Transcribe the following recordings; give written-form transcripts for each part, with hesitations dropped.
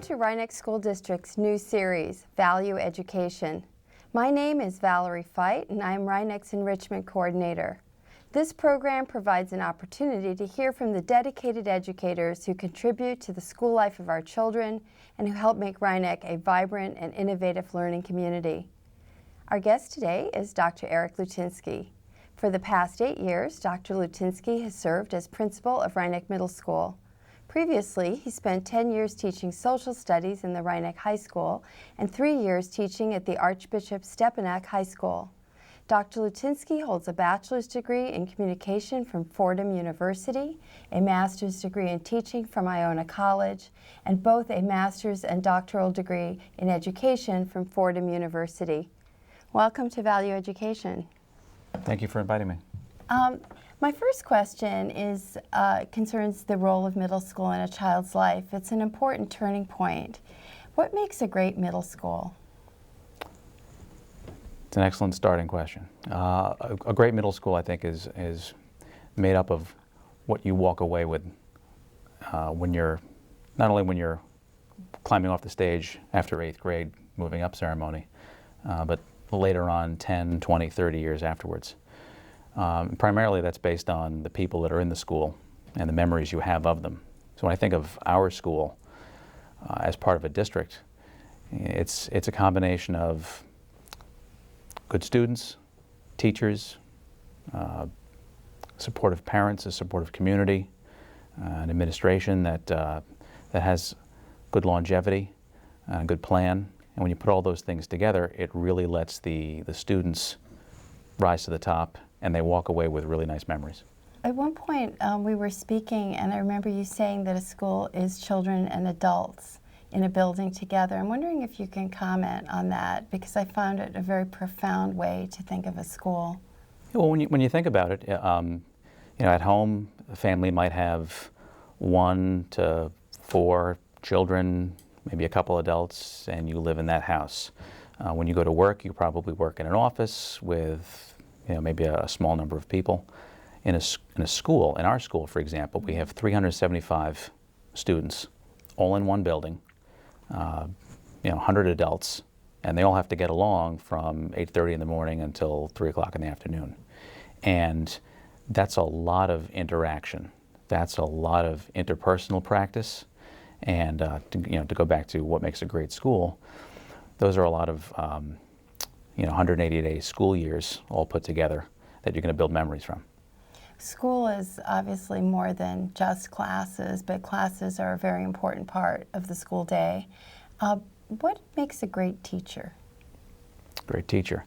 to Rhinebeck School District's new series, Value Education. My name is Valerie Feit, and I am Rhinebeck's Enrichment Coordinator. This program provides an opportunity to hear from the dedicated educators who contribute to the school life of our children and who help make Rhinebeck a vibrant and innovative learning community. Our guest today is Dr. Erik Lutinski. For the past 8 years, Dr. Lutinski has served as principal of Rhinebeck Middle School. Previously, he spent 10 years teaching social studies in the Rhinebeck High School and 3 years teaching at the Archbishop Stepanek High School. Dr. Lutinski holds a bachelor's degree in communication from Fordham University, a master's degree in teaching from Iona College, and both a master's and doctoral degree in education from Fordham University. Welcome to Value Education. Thank you for inviting me. My first question is concerns the role of middle school in a child's life. It's an important turning point. What makes a great middle school? It's an excellent starting question. A great middle school, I think, is made up of what you walk away with when you're, not only when you're climbing off the stage after 8th grade moving up ceremony, but later on 10, 20, 30 years afterwards. Primarily that's based on the people that are in the school and the memories you have of them. So when I think of our school as part of a district, it's a combination of good students, teachers, supportive parents, a supportive community, an administration that has good longevity, a good plan. And when you put all those things together, it really lets the students rise to the top, and they walk away with really nice memories. At one point we were speaking, and I remember you saying that a school is children and adults in a building together. I'm wondering if you can comment on that, because I found it a very profound way to think of a school. Well, when you think about it, at home, a family might have 1 to 4 children, maybe a couple adults, and you live in that house. When you go to work, you probably work in an office with maybe a small number of people. In a school, in our school, for example, we have 375 students, all in one building, 100 adults, and they all have to get along from 8:30 in the morning until 3 o'clock in the afternoon. And that's a lot of interaction. That's a lot of interpersonal practice. And to go back to what makes a great school, those are a lot of 180-day school years all put together that you're going to build memories from. School is obviously more than just classes, but classes are a very important part of the school day. What makes a great teacher? Great teacher,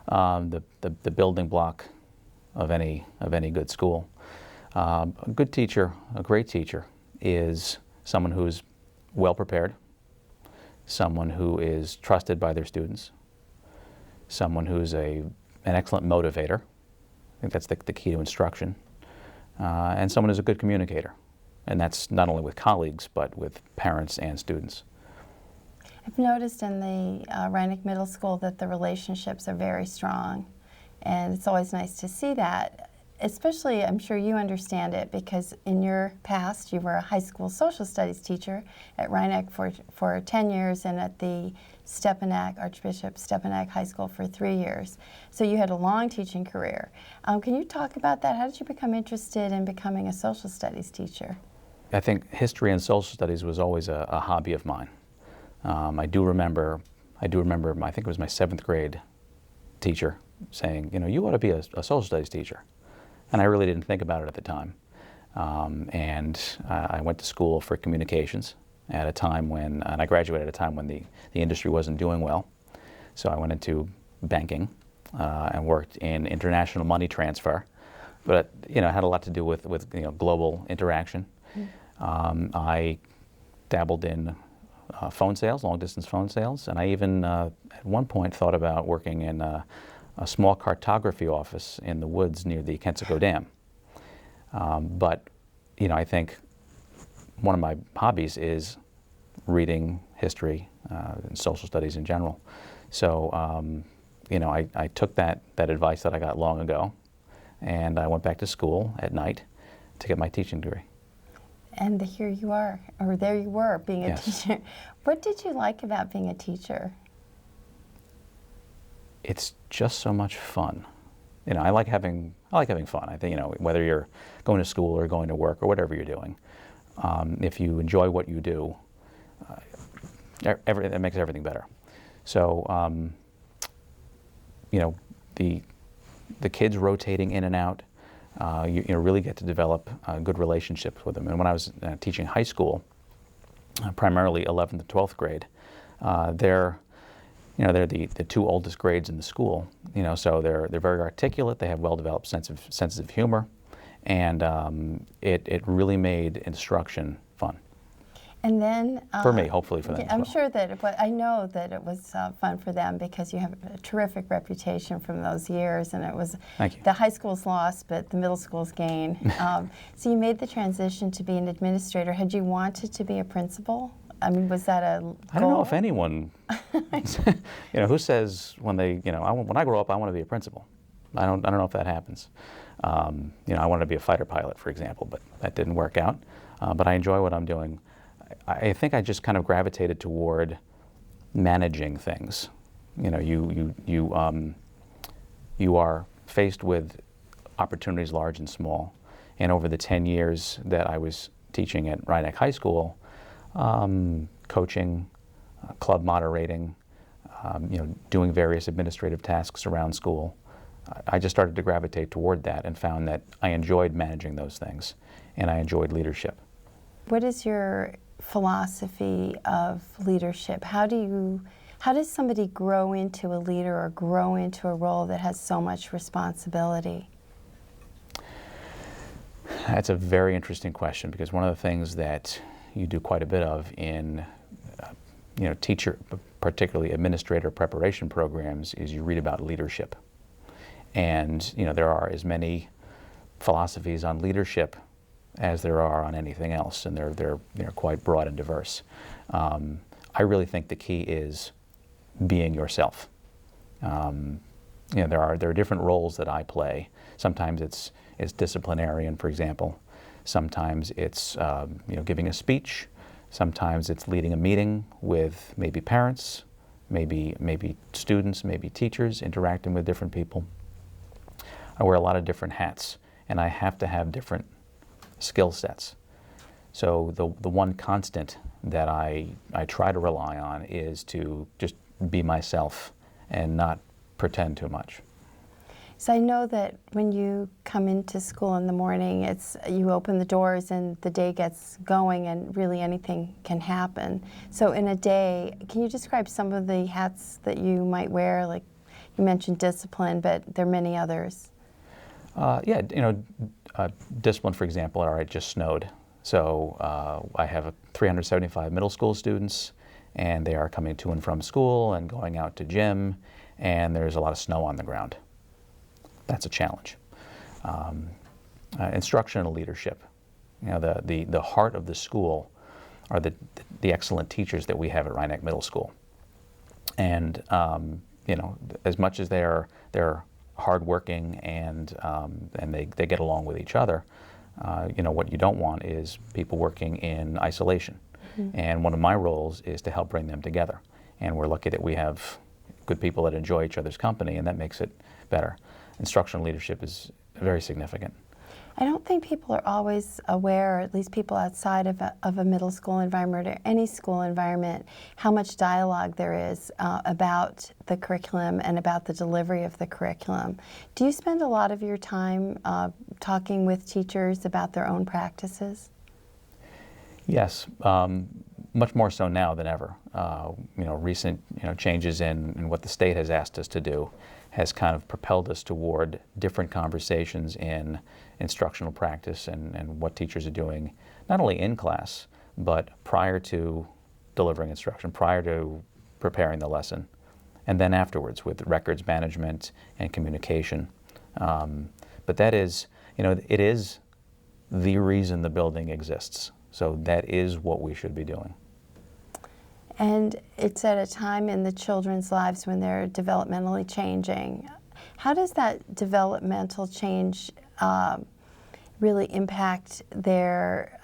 the building block of any good school. A good teacher, a great teacher, is someone who's well prepared, someone who is trusted by their students, someone who's an excellent motivator. I think that's the key to instruction. And someone who's a good communicator. And that's not only with colleagues, but with parents and students. I've noticed in the Rhinebeck Middle School that the relationships are very strong. And it's always nice to see that. Especially, I'm sure you understand it, because in your past you were a high school social studies teacher at Rhinebeck for 10 years and at the Archbishop Stepanek High School for 3 years. So you had a long teaching career. Can you talk about that? How did you become interested in becoming a social studies teacher? I think history and social studies was always a hobby of mine. I do remember, I think it was my 7th grade teacher saying, you ought to be a social studies teacher. And I really didn't think about it at the time. I went to school for communications at a time when, and I graduated at a time when the industry wasn't doing well. So I went into banking and worked in international money transfer. But it had a lot to do with global interaction. I dabbled in phone sales, long-distance phone sales, and I even at one point thought about working in a small cartography office in the woods near the Kensico Dam. But I think one of my hobbies is reading history and social studies in general. So I took that advice that I got long ago, and I went back to school at night to get my teaching degree. And here you are, or there you were, being a Yes. teacher. What did you like about being a teacher? It's just so much fun. You know, I like having fun. I think, you know, whether you're going to school or going to work or whatever you're doing, if you enjoy what you do, that makes everything better. So, you know, the kids rotating in and out, you know, really get to develop good relationships with them. And when I was teaching high school, primarily 11th and 12th grade, they're the two oldest grades in the school. You know, so they're very articulate. They have well-developed senses of humor, and it really made instruction fun. And then For me, hopefully for them as I'm well. sure that I know that it was fun for them because you have a terrific reputation from those years, and it was Thank you. the high school's loss, but the middle school's gain. So you made the transition to be an administrator. Had you wanted to be a principal? I mean, was that a goal? I don't know if anyone, you know, who says when they, you know, when I grow up, I want to be a principal. I don't know if that happens. You know, I wanted to be a fighter pilot, for example, but that didn't work out. But I enjoy what I'm doing. I think I just kind of gravitated toward managing things. You know, you are faced with opportunities large and small. And over the 10 years that I was teaching at Rhinebeck High School, coaching, club moderating, you know, doing various administrative tasks around school, I just started to gravitate toward that and found that I enjoyed managing those things and I enjoyed leadership. What is your philosophy of leadership? How does somebody grow into a leader or grow into a role that has so much responsibility? That's a very interesting question, because one of the things that you do quite a bit of in you know, teacher, particularly administrator preparation programs, is you read about leadership. And you know, there are as many philosophies on leadership as there are on anything else, and they're quite broad and diverse. I really think the key is being yourself. You know, there are different roles that I play. Sometimes it's disciplinarian, for example. Sometimes it's you know, giving a speech. Sometimes it's leading a meeting with maybe parents, maybe students, maybe teachers, interacting with different people. I wear a lot of different hats, and I have to have different skill sets. So the one constant that I try to rely on is to just be myself and not pretend too much. So I know that when you come into school in the morning, you open the doors and the day gets going, and really anything can happen. So in a day, can you describe some of the hats that you might wear? Like you mentioned discipline, but there are many others. Yeah, you know, discipline, for example, all right, it just snowed. So I have 375 middle school students, and they are coming to and from school and going out to gym, and there's a lot of snow on the ground. That's a challenge. Instructional leadership. You know, the heart of the school are the excellent teachers that we have at Rhinebeck Middle School. And you know, as much as they're hardworking and they get along with each other, you know, what you don't want is people working in isolation. Mm-hmm. And one of my roles is to help bring them together. And we're lucky that we have good people that enjoy each other's company, and that makes it better. Instructional leadership is very significant. I don't think people are always aware, or at least people outside of a middle school environment or any school environment, how much dialogue there is about the curriculum and about the delivery of the curriculum. Do you spend a lot of your time talking with teachers about their own practices? Yes, much more so now than ever. You know, recent changes in what the state has asked us to do has kind of propelled us toward different conversations in instructional practice and what teachers are doing, not only in class, but prior to delivering instruction, prior to preparing the lesson, and then afterwards with records management and communication. But that is, you know, it is the reason the building exists. So that is what we should be doing. And it's at a time in the children's lives when they're developmentally changing. How does that developmental change really impact their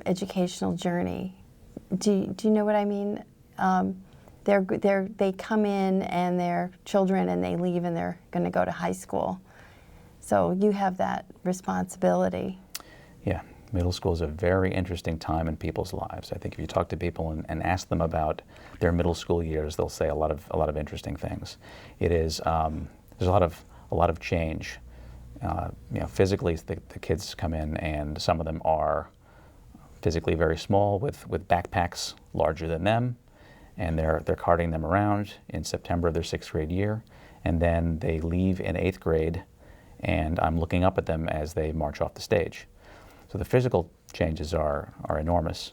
educational journey. Do you know what I mean? They come in and they're children and they leave and they're going to go to high school. So you have that responsibility. Yeah, middle school is a very interesting time in people's lives. I think if you talk to people and ask them about their middle school years, they'll say a lot of interesting things. It is there's a lot of change. Physically, the kids come in, and some of them are physically very small with backpacks larger than them, and they're carting them around in September of their 6th grade year, and then they leave in 8th grade, and I'm looking up at them as they march off the stage. So the physical changes are enormous.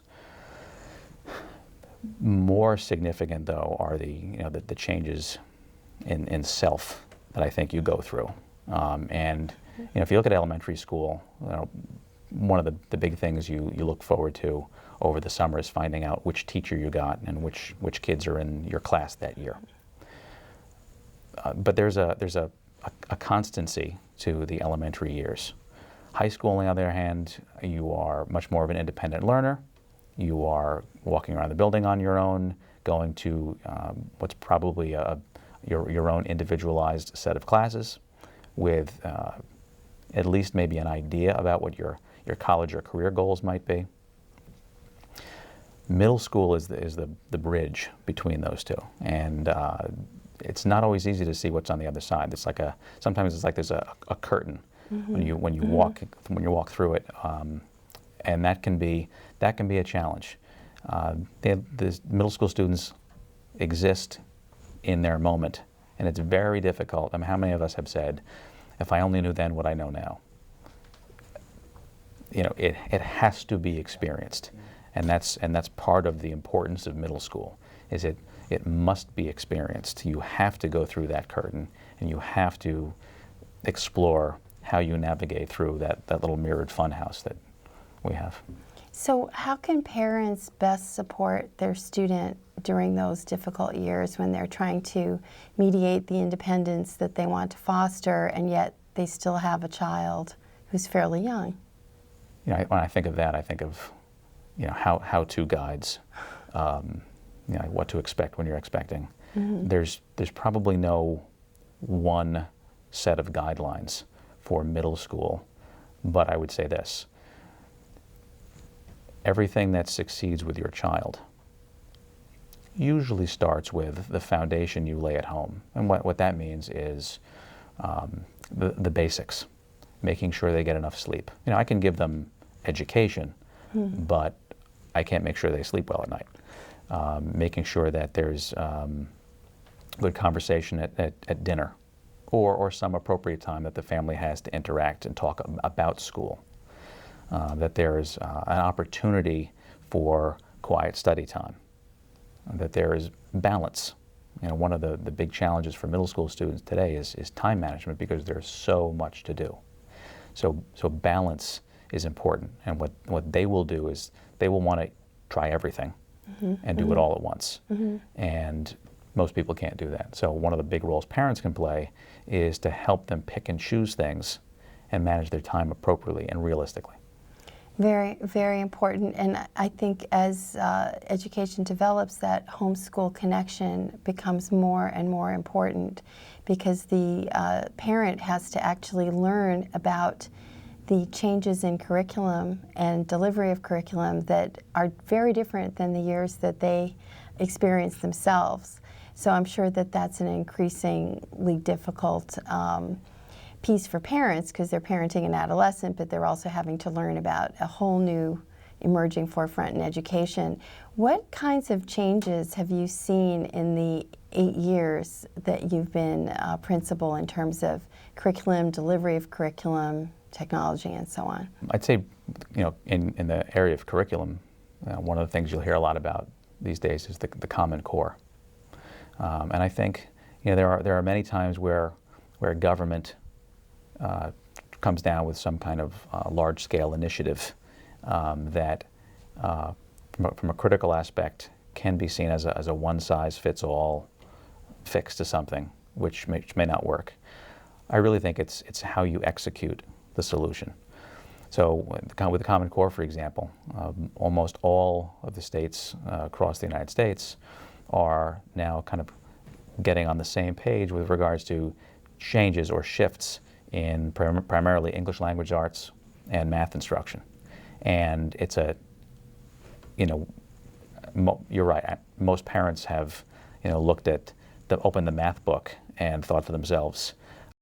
More significant, though, are the changes in self that I think you go through. And if you look at elementary school, one of the big things you look forward to over the summer is finding out which teacher you got and which kids are in your class that year. But there's a constancy to the elementary years. High school, on the other hand, you are much more of an independent learner. You are walking around the building on your own, going to what's probably your own individualized set of classes with at least maybe an idea about what your college or career goals might be. Middle school is the bridge between those two, and it's not always easy to see what's on the other side. Sometimes it's like there's a curtain when you walk through it, and that can be a challenge. The middle school students exist in their moment, and it's very difficult. I mean, how many of us have said, "If I only knew then what I know now"? It has to be experienced, and that's part of the importance of middle school. Is it must be experienced. You have to go through that curtain, and you have to explore how you navigate through that little mirrored funhouse that we have. So how can parents best support their student during those difficult years when they're trying to mediate the independence that they want to foster, and yet they still have a child who's fairly young? When I think of that, I think of how-to guides, what to expect when you're expecting. Mm-hmm. There's probably no one set of guidelines for middle school, but I would say this: everything that succeeds with your child usually starts with the foundation you lay at home. And what that means is the basics, making sure they get enough sleep. I can give them education, but I can't make sure they sleep well at night. Making sure that there's good conversation at dinner, or some appropriate time that the family has to interact and talk about school. That there's an opportunity for quiet study time, that there is balance. One of the big challenges for middle school students today is time management, because there's so much to do. So balance is important, and what they will do is they will want to try everything and do it all at once. And most people can't do that. So one of the big roles parents can play is to help them pick and choose things and manage their time appropriately and realistically. Very, very important. And I think as education develops, that homeschool connection becomes more and more important, because the parent has to actually learn about the changes in curriculum and delivery of curriculum that are very different than the years that they experience themselves. So I'm sure that that's an increasingly difficult piece for parents, because they're parenting an adolescent, but they're also having to learn about a whole new emerging forefront in education. What kinds of changes have you seen in the 8 years that you've been principal in terms of curriculum, delivery of curriculum, technology, and so on? I'd say, in the area of curriculum, one of the things you'll hear a lot about these days is the Common Core. And I think there are many times where government comes down with some kind of large-scale initiative that, from a critical aspect, can be seen as a one-size-fits-all fix to something, which may not work. I really think it's how you execute the solution. So with the Common Core, for example, almost all of the states across the United States are now kind of getting on the same page with regards to changes or shifts in primarily English language arts and math instruction. And it's you're right, most parents have, looked at, opened the math book and thought for themselves,